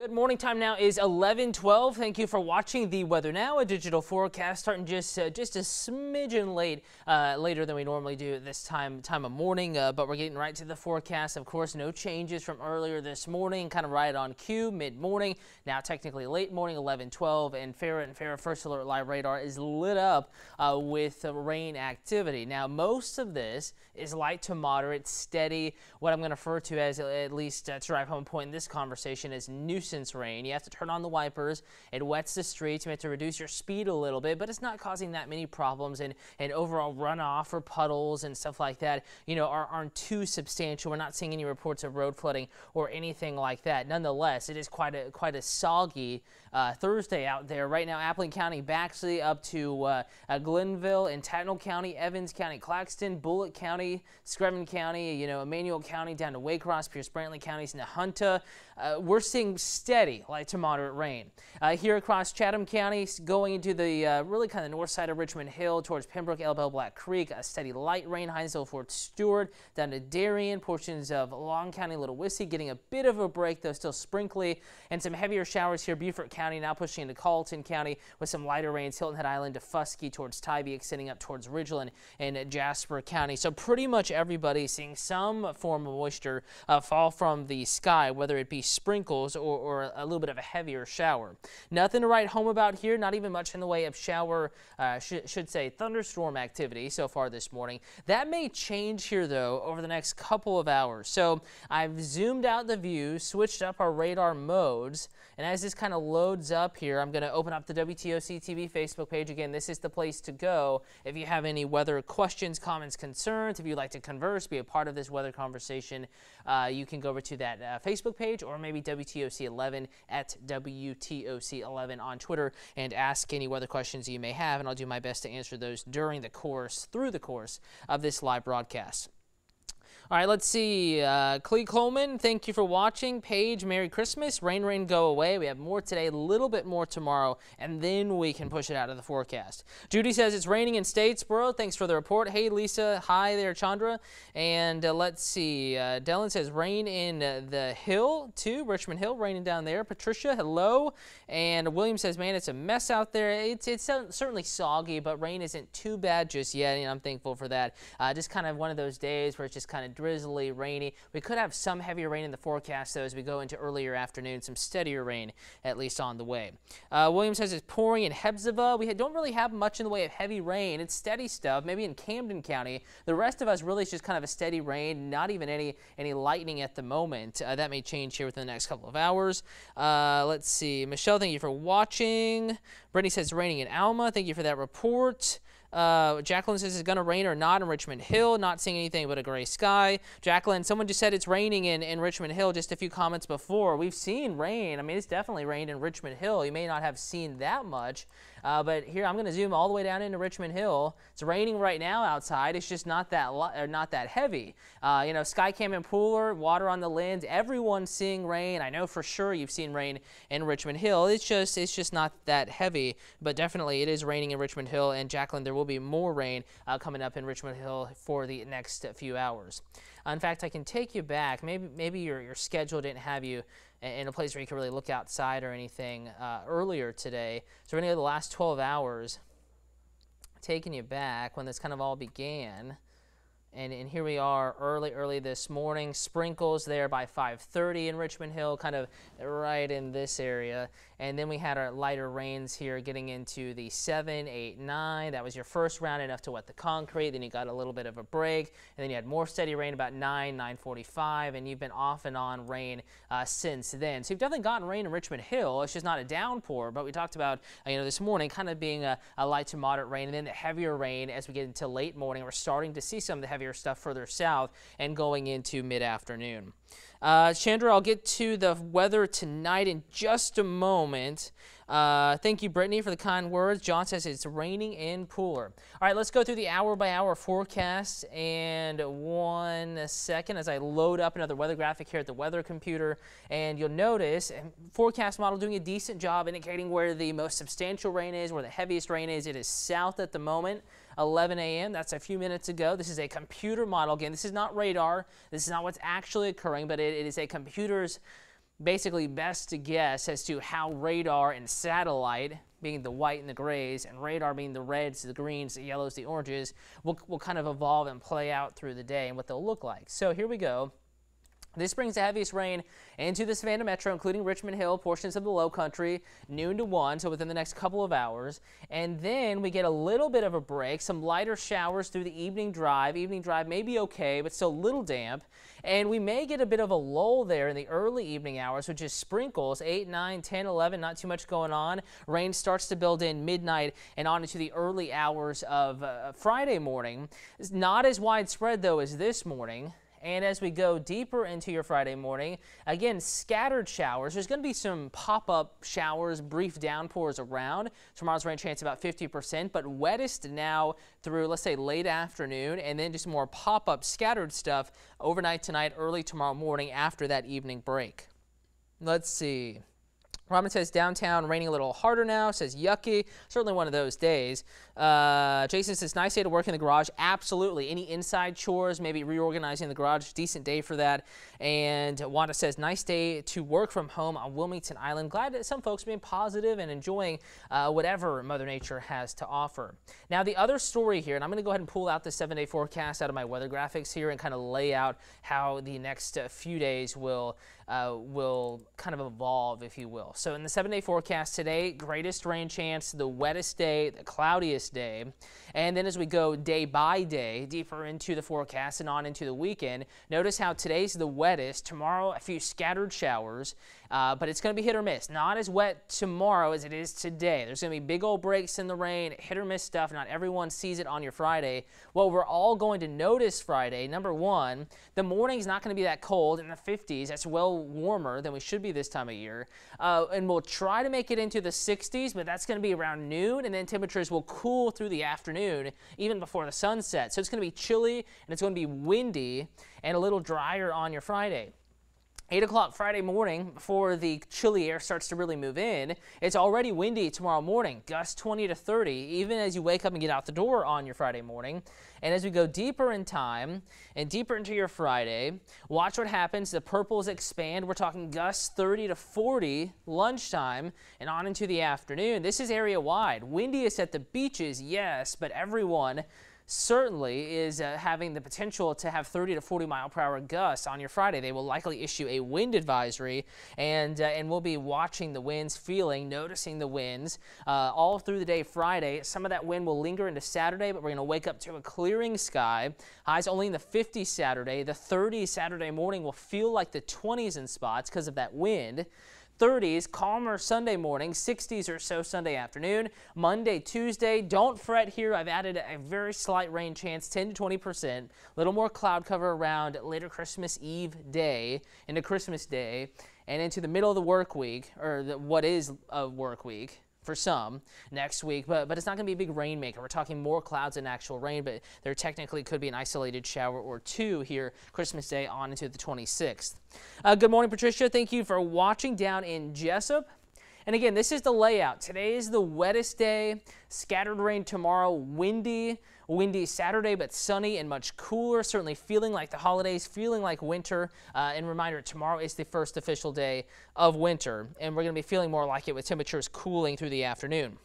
Good morning. Time now is 11:12. Thank you for watching the Weather Now, a digital forecast starting just a smidgen later than we normally do at this time of morning. But we're getting right to the forecast. Of course, no changes from earlier this morning. Kind of right on cue, mid-morning. Now technically late morning, 11:12, and Farrah First Alert Live radar is lit up with rain activity. Now most of this is light to moderate, steady. What I'm going to refer to as, at least to drive home point in this conversation, is nuisance rain. You have to turn on the wipers. It wets the streets. You have to reduce your speed a little bit, but it's not causing that many problems, and overall runoff or puddles and stuff like that, aren't too substantial. We're not seeing any reports of road flooding or anything like that. Nonetheless, it is quite a soggy Thursday out there. Right now, Appling County, Baxley up to Glenville and Tattnall County, Evans County, Claxton, Bullitt County, Screven County, Emmanuel County down to Waycross, Pierce-Brantley counties, Nahunta. We're seeing steady light to moderate rain. Here across Chatham County, going into the really kind of north side of Richmond Hill towards Pembroke, Elbell, Black Creek, a steady light rain. Hinesville, Fort Stewart, down to Darien, portions of Long County, Little Whiskey, getting a bit of a break, though still sprinkly, and some heavier showers here. Beaufort County now pushing into Carlton County with some lighter rains. Hilton Head Island to Fusky towards Tybee, extending up towards Ridgeland and Jasper County. So pretty much everybody seeing some form of moisture fall from the sky, whether it be sprinkles or a little bit of a heavier shower. Nothing to write home about here, not even much in the way of shower, should say thunderstorm activity so far this morning. That may change here though over the next couple of hours. So I've zoomed out the view, switched up our radar modes, and as this kind of loads up here, I'm going to open up the WTOC TV Facebook page. Again, this is the place to go if you have any weather questions, comments, concerns. If you'd like to converse, be a part of this weather conversation, you can go over to that Facebook page, or maybe WTOC11 at WTOC11 on Twitter, and ask any weather questions you may have, and I'll do my best to answer those through the course of this live broadcast. All right, let's see. Clee Coleman, thank you for watching. Paige, Merry Christmas. Rain, go away. We have more today, a little bit more tomorrow, and then we can push it out of the forecast. Judy says it's raining in Statesboro. Thanks for the report. Hey, Lisa. Hi there, Chandra. And let's see. Dylan says rain in the Hill, too. Richmond Hill, raining down there. Patricia, hello. And William says, man, it's a mess out there. It's certainly soggy, but rain isn't too bad just yet, and I'm thankful for that. Just kind of one of those days where it's just kind of drizzly, rainy. We could have some heavier rain in the forecast, though, as we go into earlier afternoon. Some steadier rain, at least on the way. William says it's pouring in Hephzibah. We don't really have much in the way of heavy rain. It's steady stuff, maybe in Camden County. The rest of us really is just kind of a steady rain, not even any lightning at the moment. That may change here within the next couple of hours. Let's see. Michelle, thank you for watching. Brittany says it's raining in Alma. Thank you for that report. Jacqueline says it's going to rain or not in Richmond Hill. Not seeing anything but a gray sky. Jacqueline, someone just said it's raining in Richmond Hill just a few comments before. We've seen rain. I mean, it's definitely rained in Richmond Hill. You may not have seen that much, but here I'm going to zoom all the way down into Richmond Hill. It's raining right now outside. It's just not that heavy. Skycam and Pooler, water on the lens. Everyone's seeing rain. I know for sure you've seen rain in Richmond Hill. It's just not that heavy, but definitely it is raining in Richmond Hill. And Jacqueline, there will be more rain coming up in Richmond Hill for the next few hours. In fact, I can take you back. Maybe your schedule didn't have you in a place where you could really look outside or anything earlier today. So we're going to go the last 12 hours, taking you back when this kind of all began. And here we are early this morning. Sprinkles there by 5:30 in Richmond Hill, kind of right in this area. And then we had our lighter rains here getting into the 7, 8, 9. That was your first round, enough to wet the concrete. Then you got a little bit of a break. And then you had more steady rain about 9, 9:45. And you've been off and on rain since then. So you've definitely gotten rain in Richmond Hill. It's just not a downpour. But we talked about, this morning kind of being a light to moderate rain. And then the heavier rain as we get into late morning. We're starting to see some of the heavier stuff further south and going into mid-afternoon. Chandra, I'll get to the weather tonight in just a moment. Thank you, Brittany, for the kind words. John says it's raining in Pooler. All right, let's go through the hour-by-hour forecast. And 1 second as I load up another weather graphic here at the weather computer. And you'll notice forecast model doing a decent job indicating where the most substantial rain is, where the heaviest rain is. It is south at the moment. 11 a.m. That's a few minutes ago. This is a computer model. Again, this is not radar. This is not what's actually occurring, but it is a computer's basically best to guess as to how radar and satellite, being the white and the grays, and radar being the reds, the greens, the yellows, the oranges, will kind of evolve and play out through the day and what they'll look like. So here we go. This brings the heaviest rain into the Savannah Metro, including Richmond Hill, portions of the Low Country, noon to 1, so within the next couple of hours. And then we get a little bit of a break, some lighter showers through the evening drive. Evening drive may be okay, but still a little damp. And we may get a bit of a lull there in the early evening hours, which is sprinkles, 8, 9, 10, 11, not too much going on. Rain starts to build in midnight and on into the early hours of Friday morning. It's not as widespread, though, as this morning. And as we go deeper into your Friday morning, again, scattered showers. There's going to be some pop-up showers, brief downpours around. Tomorrow's rain chance about 50%, but wettest now through, let's say, late afternoon, and then just more pop-up scattered stuff overnight tonight, early tomorrow morning after that evening break. Let's see. Robin says downtown raining a little harder now, says yucky. Certainly one of those days. Jason says nice day to work in the garage. Absolutely. Any inside chores, maybe reorganizing the garage, decent day for that. And Wanda says nice day to work from home on Wilmington Island. Glad that some folks are being positive and enjoying whatever Mother Nature has to offer. Now the other story here, and I'm going to go ahead and pull out the 7-day forecast out of my weather graphics here and kind of lay out how the next few days will kind of evolve, if you will. So in the 7-day forecast today, greatest rain chance, the wettest day, the cloudiest day. And then as we go day by day, deeper into the forecast and on into the weekend, notice how today's the wettest. Tomorrow, a few scattered showers, but it's going to be hit or miss. Not as wet tomorrow as it is today. There's going to be big old breaks in the rain, hit or miss stuff. Not everyone sees it on your Friday. Well, we're all going to notice Friday. Number one, the morning's not going to be that cold in the 50s. That's well warmer than we should be this time of year. And we'll try to make it into the 60s, but that's going to be around noon, and then temperatures will cool through the afternoon, even before the sun sets. So it's going to be chilly, and it's going to be windy and a little drier on your Friday. 8 o'clock Friday morning, before the chilly air starts to really move in, it's already windy tomorrow morning, gusts 20 to 30, even as you wake up and get out the door on your Friday morning. And as we go deeper in time and deeper into your Friday, watch what happens. The purples expand. We're talking gusts 30 to 40 lunchtime and on into the afternoon. This is area wide. Windiest at the beaches, yes, but everyone certainly is having the potential to have 30 to 40 mile per hour gusts on your Friday. They will likely issue a wind advisory, and we'll be watching the winds, noticing the winds all through the day Friday. Some of that wind will linger into Saturday, but we're going to wake up to a clearing sky. Highs only in the 50s Saturday. The 30s Saturday morning will feel like the 20s in spots because of that wind. 30s, calmer Sunday morning, 60s or so Sunday afternoon. Monday, Tuesday, don't fret here. I've added a very slight rain chance, 10 to 20%. A little more cloud cover around later Christmas Eve day into Christmas Day and into the middle of the work week, or what is a work week for some next week, but it's not going to be a big rainmaker. We're talking more clouds than actual rain, but there technically could be an isolated shower or two here Christmas Day on into the 26th. Good morning, Patricia. Thank you for watching down in Jessup. And again, this is the layout. Today is the wettest day. Scattered rain tomorrow, windy Saturday, but sunny and much cooler. Certainly feeling like the holidays, feeling like winter. And reminder, tomorrow is the first official day of winter, and we're going to be feeling more like it with temperatures cooling through the afternoon.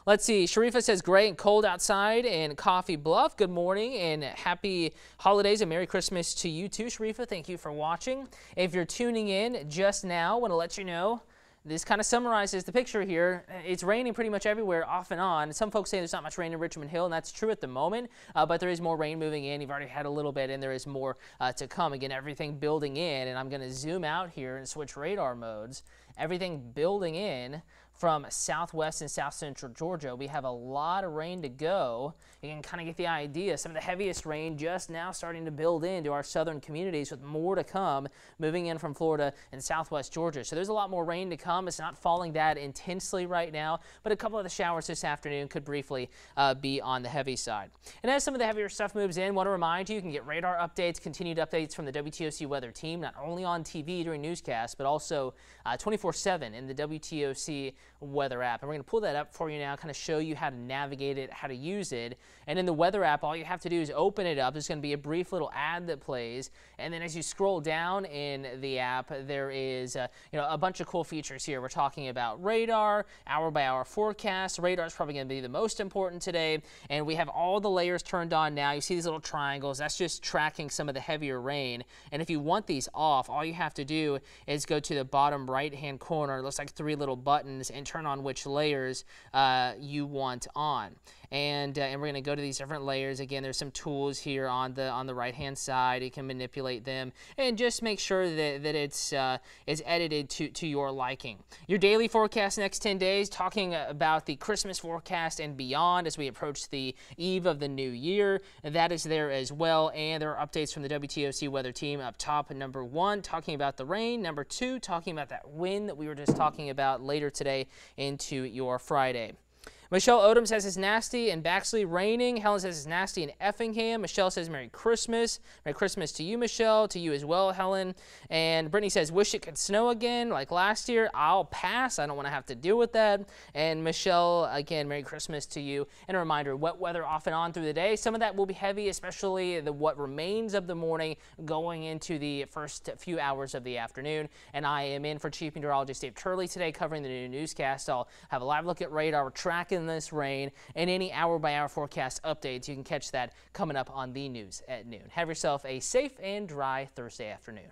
Let's see. Sharifa says gray and cold outside in Coffee Bluff. Good morning and happy holidays and Merry Christmas to you too, Sharifa. Thank you for watching. If you're tuning in just now, I want to let you know this kind of summarizes the picture here. It's raining pretty much everywhere off and on. Some folks say there's not much rain in Richmond Hill, and that's true at the moment, but there is more rain moving in. You've already had a little bit, and there is more to come. Again, everything building in, and I'm going to zoom out here and switch radar modes. Everything building in from southwest and south central Georgia. We have a lot of rain to go. You can kind of get the idea. Some of the heaviest rain just now starting to build into our southern communities, with more to come moving in from Florida and southwest Georgia. So there's a lot more rain to come. It's not falling that intensely right now, but a couple of the showers this afternoon could briefly be on the heavy side. And as some of the heavier stuff moves in, I want to remind you, you can get radar updates, continued updates from the WTOC weather team, not only on TV during newscasts, but also 24/7 in the WTOC weather app. And we're going to pull that up for you now, kind of show you how to navigate it, how to use it. And in the weather app, all you have to do is open it up. There's going to be a brief little ad that plays. And then as you scroll down in the app, there is a bunch of cool features here. We're talking about radar, hour-by-hour forecast. Radar is probably going to be the most important today. And we have all the layers turned on now. You see these little triangles. That's just tracking some of the heavier rain. And if you want these off, all you have to do is go to the bottom right-hand corner. It looks like 3 little buttons, and turn on which layers you want on. And we're going to go to these different layers. Again, there's some tools here on the right-hand side. You can manipulate them and just make sure that it's edited to your liking. Your daily forecast next 10 days, talking about the Christmas forecast and beyond as we approach the eve of the new year. That is there as well. And there are updates from the WTOC weather team up top. Number 1, talking about the rain. Number 2, talking about that wind that we were just talking about later today into your Friday. Michelle Odom says it's nasty in Baxley, raining. Helen says it's nasty in Effingham. Michelle says Merry Christmas. Merry Christmas to you, Michelle. To you as well, Helen. And Brittany says, wish it could snow again like last year. I'll pass. I don't want to have to deal with that. And Michelle, again, Merry Christmas to you. And a reminder, wet weather off and on through the day. Some of that will be heavy, especially what remains of the morning going into the first few hours of the afternoon. And I am in for Chief Meteorologist Dave Turley today covering the new newscast. I'll have a live look at radar. We're tracking this rain and any hour-by-hour forecast updates. You can catch that coming up on the news at noon. Have yourself a safe and dry Thursday afternoon.